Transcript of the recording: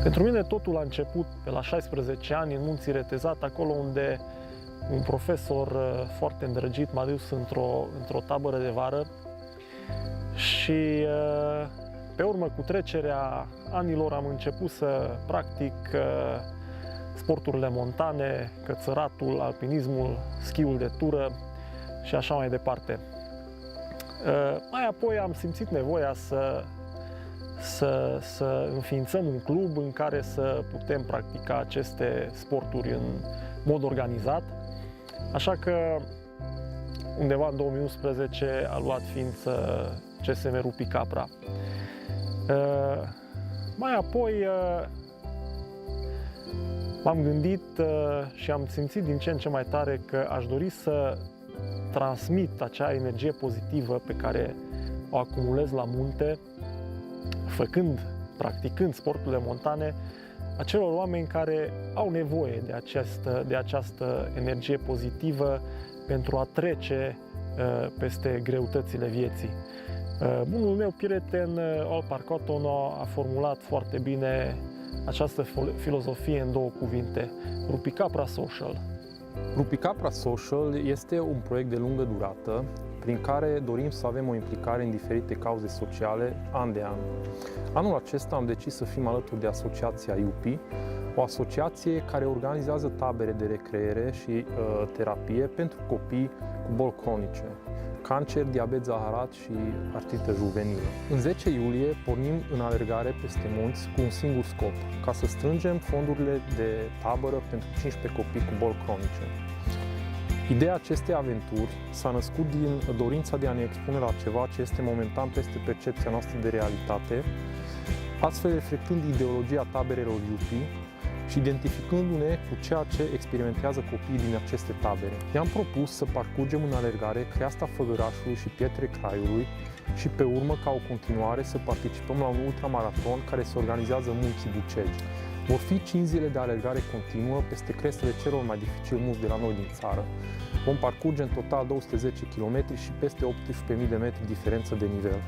Pentru mine totul a început pe la 16 ani în Munții Retezat, acolo unde un profesor foarte îndrăgit m-a dus într-o tabără de vară și pe urmă cu trecerea anilor am început să practic sporturile montane, cățăratul, alpinismul, schiul de tură și așa mai departe. Mai apoi am simțit nevoia să înființăm un club în care să putem practica aceste sporturi în mod organizat. Așa că undeva în 2011 a luat ființă CSM Rupi Capra. Mai apoi m-am gândit și am simțit din ce în ce mai tare că aș dori să transmit acea energie pozitivă pe care o acumulez la munte, practicând sporturile montane, acelor oameni care au nevoie de această energie pozitivă pentru a trece peste greutățile vieții. Bunul meu prieten, Alpar Cotono, a formulat foarte bine această filozofie în două cuvinte: Rupi Capra Social. Rupi Capra Social este un proiect de lungă durată prin care dorim să avem o implicare în diferite cauze sociale an de an. Anul acesta am decis să fim alături de Asociația IUPI, o asociație care organizează tabere de recreere și terapie pentru copii cu boli cronice, cancer, diabet zaharat și artrită juvenilă. În 10 iulie pornim în alergare peste munți cu un singur scop: ca să strângem fondurile de tabără pentru 15 copii cu boli cronice. Ideea acestei aventuri s-a născut din dorința de a ne expune la ceva ce este momentan peste percepția noastră de realitate, astfel reflectând ideologia taberelor IUPI și identificându-ne cu ceea ce experimentează copiii din aceste tabere. I-am propus să parcurgem în alergare Creasta Făgărașului și Pietre Craiului și pe urmă, ca o continuare, să participăm la un ultramaraton care se organizează în Munții Bucegi. Vor fi 5 zile de alergare continuă peste crestele celor mai dificil munți de la noi din țară. Vom parcurge în total 210 km și peste 18.000 de metri diferență de nivel.